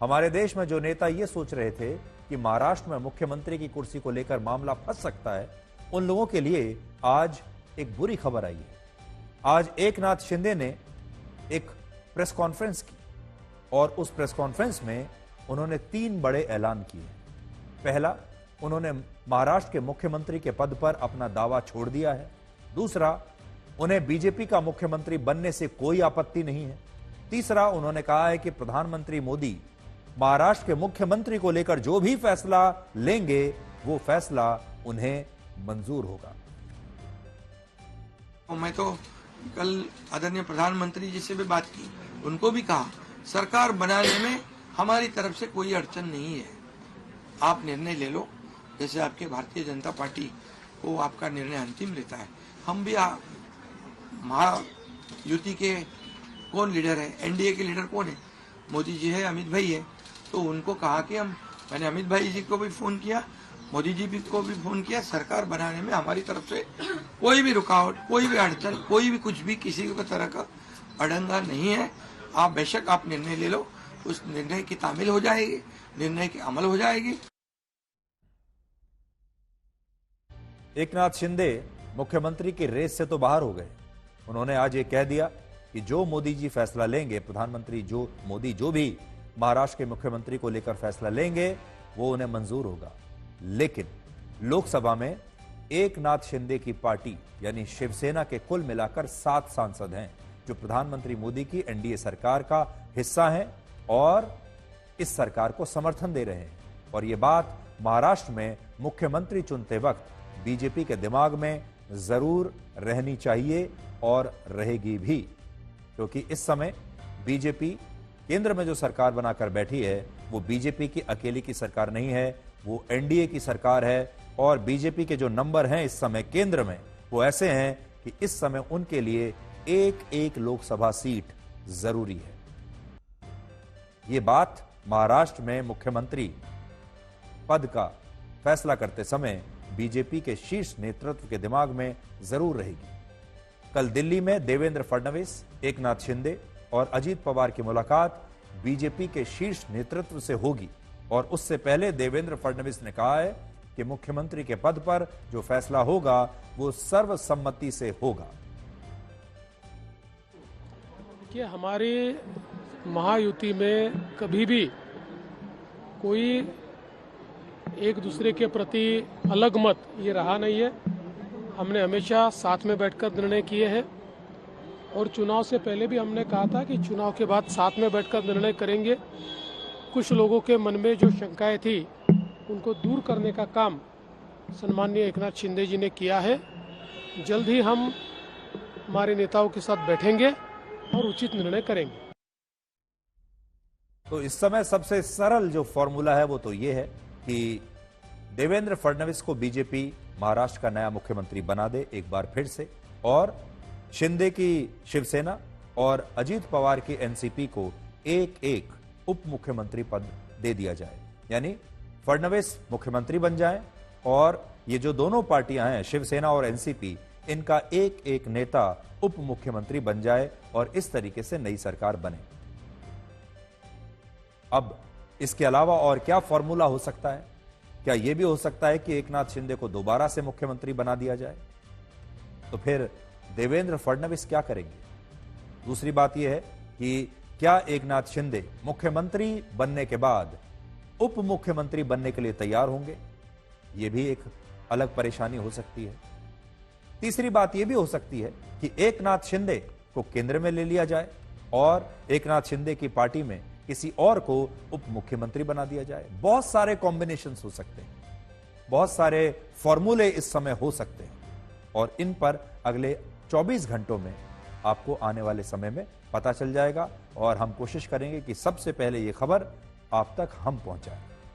हमारे देश में जो नेता ये सोच रहे थे कि महाराष्ट्र में मुख्यमंत्री की कुर्सी को लेकर मामला फंस सकता है, उन लोगों के लिए आज एक बुरी खबर आई है। आज एकनाथ शिंदे ने एक प्रेस कॉन्फ्रेंस की और उस प्रेस कॉन्फ्रेंस में उन्होंने 3 बड़े ऐलान किए। पहला, उन्होंने महाराष्ट्र के मुख्यमंत्री के पद पर अपना दावा छोड़ दिया है। दूसरा, उन्हें बीजेपी का मुख्यमंत्री बनने से कोई आपत्ति नहीं है। तीसरा, उन्होंने कहा है कि प्रधानमंत्री मोदी महाराष्ट्र के मुख्यमंत्री को लेकर जो भी फैसला लेंगे वो फैसला उन्हें मंजूर होगा। मैं तो कल आदरणीय प्रधानमंत्री जी से भी बात की, उनको भी कहा सरकार बनाने में हमारी तरफ से कोई अड़चन नहीं है, आप निर्णय ले लो, जैसे आपके भारतीय जनता पार्टी को आपका निर्णय अंतिम लेता है। हम भी महायुति के कौन लीडर है, एनडीए के लीडर कौन है, मोदी जी है, अमित भाई है, तो उनको कहा कि मैंने अमित भाई जी को भी फोन किया, मोदी जी को भी फोन किया, सरकार बनाने में हमारी तरफ से कोई भी रुकावट, कोई भी अड़चन, कोई भी कुछ भी किसी भी तरह का अड़ंगा नहीं है। आप बेशक आप निर्णय ले लो, उस निर्णय की तामील हो जाएगी, निर्णय की अमल हो जाएगी। एकनाथ शिंदे मुख्यमंत्री की रेस से तो बाहर हो गए। उन्होंने आज ये कह दिया कि जो मोदी जी फैसला लेंगे, प्रधानमंत्री मोदी जो भी महाराष्ट्र के मुख्यमंत्री को लेकर फैसला लेंगे वो उन्हें मंजूर होगा। लेकिन लोकसभा में एकनाथ शिंदे की पार्टी यानी शिवसेना के कुल मिलाकर 7 सांसद हैं जो प्रधानमंत्री मोदी की एनडीए सरकार का हिस्सा हैं और इस सरकार को समर्थन दे रहे हैं। और यह बात महाराष्ट्र में मुख्यमंत्री चुनते वक्त बीजेपी के दिमाग में जरूर रहनी चाहिए और रहेगी भी, क्योंकि इस समय बीजेपी केंद्र में जो सरकार बनाकर बैठी है वो बीजेपी की अकेली की सरकार नहीं है, वो एनडीए की सरकार है। और बीजेपी के जो नंबर हैं इस समय केंद्र में वो ऐसे हैं कि इस समय उनके लिए एक लोकसभा सीट जरूरी है। ये बात महाराष्ट्र में मुख्यमंत्री पद का फैसला करते समय बीजेपी के शीर्ष नेतृत्व के दिमाग में जरूर रहेगी। कल दिल्ली में देवेंद्र फडणवीस, एकनाथ शिंदे और अजीत पवार की मुलाकात बीजेपी के शीर्ष नेतृत्व से होगी और उससे पहले देवेंद्र फडणवीस ने कहा है कि मुख्यमंत्री के पद पर जो फैसला होगा वो सर्वसम्मति से होगा। कि हमारी महायुति में कभी भी कोई एक दूसरे के प्रति अलग मत ये रहा नहीं है। हमने हमेशा साथ में बैठकर निर्णय किए हैं और चुनाव से पहले भी हमने कहा था कि चुनाव के बाद साथ में बैठकर निर्णय करेंगे। कुछ लोगों के मन में जो शंकाएं थी उनको दूर करने का काम सम्माननीय एकनाथ शिंदे जी ने किया है। जल्द ही हम हमारे नेताओं के साथ बैठेंगे और उचित निर्णय करेंगे। तो इस समय सबसे सरल जो फॉर्मूला है वो तो ये है कि देवेंद्र फडणवीस को बीजेपी महाराष्ट्र का नया मुख्यमंत्री बना दे एक बार फिर से, और शिंदे की शिवसेना और अजीत पवार की एनसीपी को एक उप मुख्यमंत्री पद दे दिया जाए, यानी फडणवीस मुख्यमंत्री बन जाए और ये जो दोनों पार्टियां हैं शिवसेना और एनसीपी, इनका एक नेता उप मुख्यमंत्री बन जाए और इस तरीके से नई सरकार बने। अब इसके अलावा और क्या फॉर्मूला हो सकता है? क्या यह भी हो सकता है कि एकनाथ शिंदे को दोबारा से मुख्यमंत्री बना दिया जाए? तो फिर देवेंद्र फडणवीस क्या करेंगे? दूसरी बात यह है कि क्या एकनाथ शिंदे मुख्यमंत्री बनने के बाद उप मुख्यमंत्री बनने के लिए तैयार होंगे? यह भी एक अलग परेशानी हो सकती है। तीसरी बात यह भी हो सकती है कि एकनाथ शिंदे को केंद्र में ले लिया जाए और एकनाथ शिंदे की पार्टी में किसी और को उप मुख्यमंत्री बना दिया जाए। बहुत सारे कॉम्बिनेशंस हो सकते हैं, बहुत सारे फॉर्मूले इस समय हो सकते हैं और इन पर अगले 24 घंटों में आपको आने वाले समय में पता चल जाएगा और हम कोशिश करेंगे कि सबसे पहले ये खबर आप तक हम पहुंचाएं।